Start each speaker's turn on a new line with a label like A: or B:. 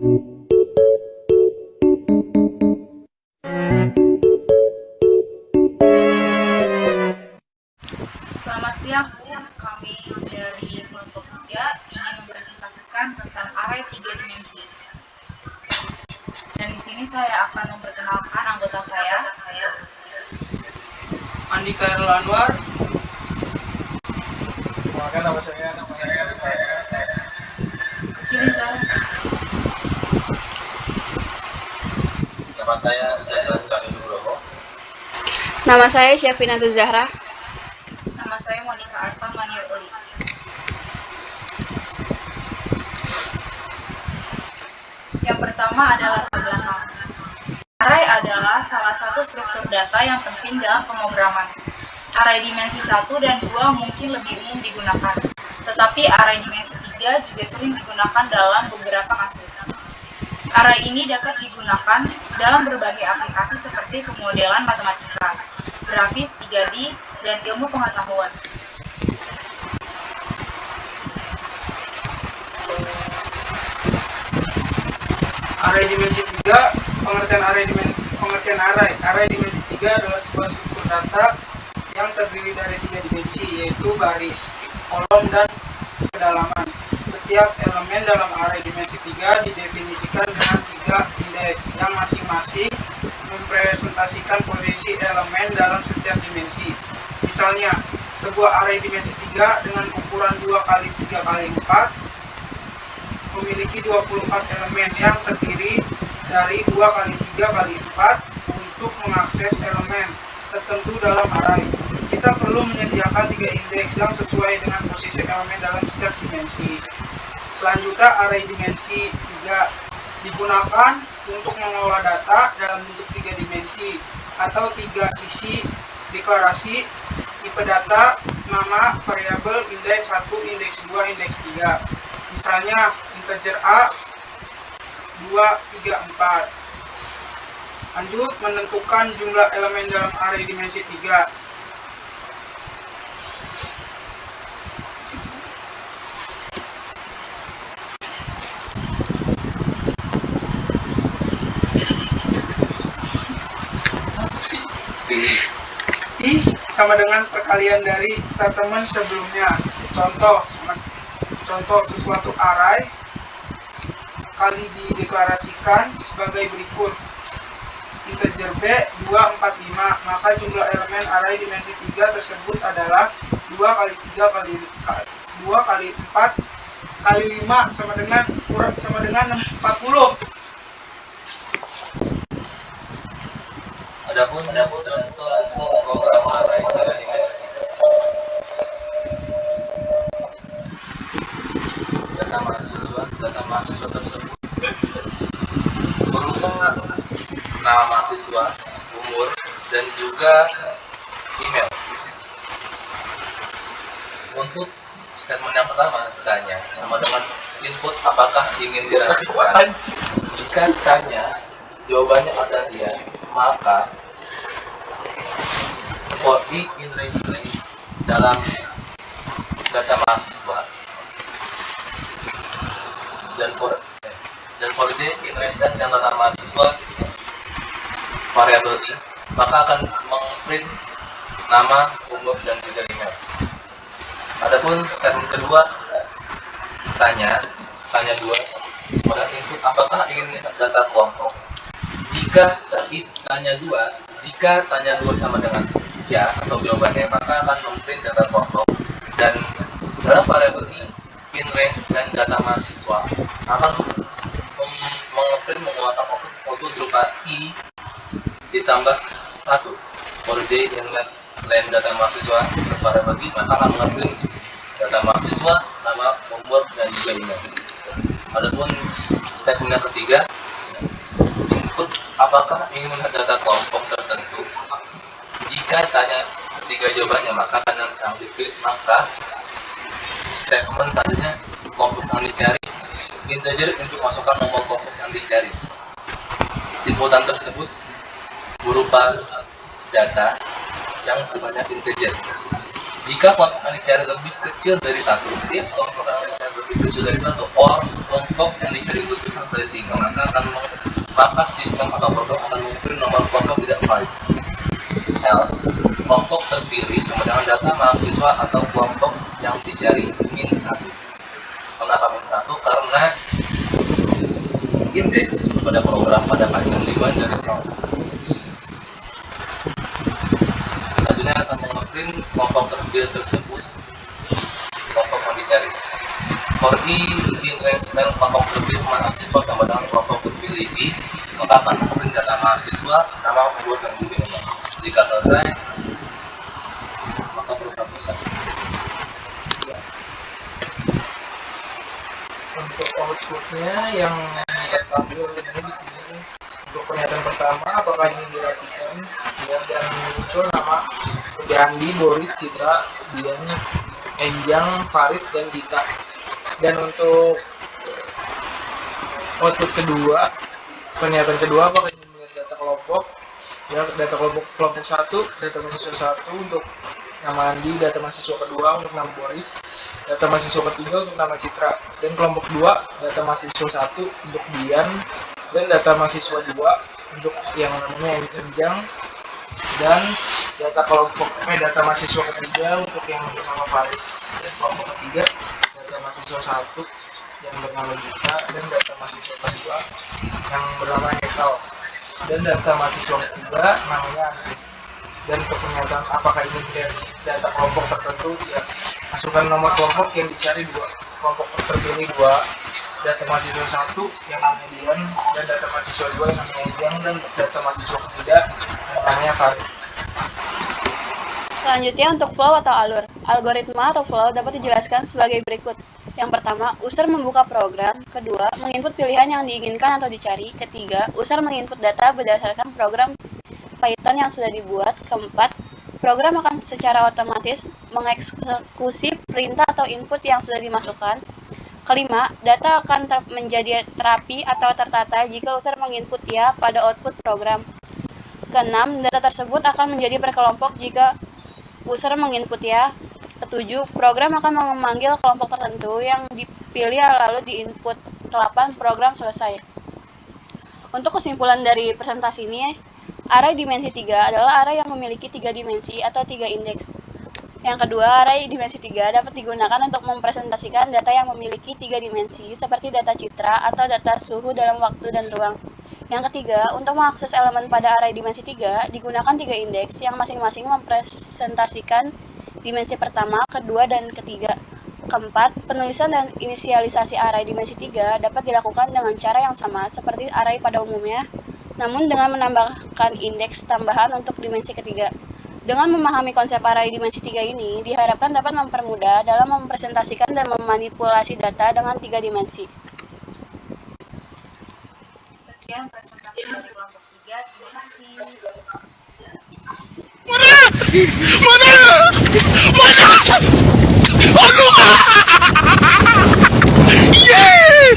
A: Selamat siang, Bu. Kami dari kelompok 3 ingin mempresentasikan tentang array 3 dimensi. Dan di sini saya akan memperkenalkan anggota saya.
B: Andika Errol Anwar.
C: Perkenalkan nama saya.
A: Kecilin Zara.
C: Nama saya Zahra Cahyo Nugroho.
D: Nama saya Syafina Zahra.
A: Nama saya Monica Arta Manioli. Yang pertama adalah latar belakang. Array adalah salah satu struktur data yang penting dalam pemrograman. Array dimensi 1 dan 2 mungkin lebih umum digunakan, tetapi array dimensi 3 juga sering digunakan dalam beberapa kasus. Array ini dapat digunakan dalam berbagai aplikasi seperti pemodelan matematika, grafis 3D, dan ilmu pengetahuan.
B: Array dimensi 3, pengertian array dimensi 3 adalah sebuah struktur data yang terdiri dari 3 dimensi, yaitu baris, kolom, dan kedalaman. Setiap elemen dalam array dimensi 3 didefinisikan dengan 3 indeks yang masing-masing mempresentasikan posisi elemen dalam setiap dimensi. Misalnya, sebuah array dimensi 3 dengan ukuran 2x3x4 memiliki 24 elemen yang terdiri dari 2x3x4 untuk mengakses elemen tertentu dalam array. Kita perlu menyediakan 3 indeks yang sesuai dengan posisi elemen dalam setiap dimensi. Selanjutnya, array dimensi 3 digunakan untuk mengolah data dalam bentuk 3 dimensi atau 3 sisi deklarasi, tipe data, nama, variabel, indeks 1, indeks 2, indeks 3. Misalnya, integer A, 2, 3, 4. Lanjut, menentukan jumlah elemen dalam array dimensi 3. I sama dengan perkalian dari statement sebelumnya. Contoh sesuatu array kali dideklarasikan sebagai berikut. Integer B 2, 4, 5, maka jumlah elemen array dimensi 3 tersebut adalah 2 kali 3 kali 2 kali 4 kali 5 sama dengan 40.
C: Adapun contoh program array 3 dimensi. Data mahasiswa tersebut berupa nama mahasiswa, umur, dan juga email. Untuk statement yang pertama tanya sama dengan input apakah ingin dirapikan. Jika tanya jawabannya ada dia, maka for i in range dalam data mahasiswa dan for j in range dan data mahasiswa variabel i, maka akan mengprint nama, umur, dan juga email. Adapun statement kedua tanya 2 pada input apakah ingin data kelompok. Jika tanya 2 sama dengan ya atau jawabannya, maka akan memprint data kelompok, dan dalam variabel i in range dan data mahasiswa akan mengeluarkan output berupa i ditambah 1 for j in range dan data mahasiswa variabel i, maka akan mengambil data mahasiswa, nama, umur, dan juga email. Adapun statement yang ketiga, input apakah ingin melihat data kelompok tertentu. Jika tanya 3 jawabannya, maka akan dipilih, maka statement tadinya kelompok yang dicari integer untuk masukkan nomor kelompok yang dicari. Inputan tersebut berupa data yang sebanyak integer. Jika kelompok yang dicari lebih kecil dari 1, kelompok yang dicari lebih kecil dari 1 or kelompok yang dicari itu besar dari 3, maka sistem atau program akan mengumpulkan nomor kelompok tidak valid. Else, kelompok terpilih sama dengan data mahasiswa atau kelompok yang dicari min 1. Kenapa min 1? Karena indeks pada program pada kalimat 5 dari kelompok. Selanjutnya akan mengeprint kelompok terpilih tersebut, kelompok yang dicari. For i di-transfer kelompok terpilih mahasiswa sama dengan kelompok terpilih i, maka akan mengeprint data mahasiswa, nama, umur, dan bukti nomor. Jika selesai, maka program selesai.
B: Untuk outputnya yang tampil ini di sini untuk pernyataan pertama apakah ini dirapikan ya, dan muncul nama seperti Andi, Boris, Citra, Dian, Enjang, Farid, dan Dita. Dan untuk output kedua, pernyataan kedua apakah ini melihat data kelompok ya, data kelompok 1, data mahasiswa 1 untuk nama Andi, data mahasiswa kedua untuk nama Boris, data mahasiswa ketiga untuk nama Citra, dan kelompok 2 data mahasiswa 1 untuk Dian, dan data mahasiswa 2 untuk yang namanya Enjang, dan data mahasiswa ketiga untuk yang bernama Faris, dan kelompok ketiga data mahasiswa 1 yang bernama Gita, dan data mahasiswa kedua yang bernama Hekal, dan data mahasiswa ketiga namanya Andi. Dan untuk pernyataan apakah ini data kelompok tertentu ya, masukkan nomor kelompok yang dicari 2, kelompok terpilih 2, data mahasiswa 1 yang namanya Dian, dan data mahasiswa 2 yang namanya Enjang, dan data mahasiswa ketiga yang namanya Farid.
D: Selanjutnya untuk flow atau alur. Algoritma atau flow dapat dijelaskan sebagai berikut. Yang pertama, user membuka program. Kedua, menginput pilihan yang diinginkan atau dicari. Ketiga, user menginput data berdasarkan program Python yang sudah dibuat. Keempat, program akan secara otomatis mengeksekusi perintah atau input yang sudah dimasukkan. Kelima, data akan menjadi terapi atau tertata jika user menginput ya pada output program. Keenam, data tersebut akan menjadi berkelompok jika user menginput ya. Ketujuh, program akan memanggil kelompok tertentu yang dipilih lalu diinput. Ke-8, program selesai. Untuk kesimpulan dari presentasi ini, array dimensi 3 adalah array yang memiliki 3 dimensi atau 3 indeks. Yang kedua, array dimensi 3 dapat digunakan untuk mempresentasikan data yang memiliki 3 dimensi seperti data citra atau data suhu dalam waktu dan ruang. Yang ketiga, untuk mengakses elemen pada array dimensi 3 digunakan 3 indeks yang masing-masing mempresentasikan dimensi pertama, kedua, dan ketiga. Keempat, penulisan dan inisialisasi array dimensi 3 dapat dilakukan dengan cara yang sama seperti array pada umumnya, namun dengan menambahkan indeks tambahan untuk dimensi ketiga. Dengan memahami konsep array dimensi 3 ini, diharapkan dapat mempermudah dalam mempresentasikan dan memanipulasi data dengan 3 dimensi.
A: Sekian presentasi dari kelompok 3, terima kasih.
E: Yeah!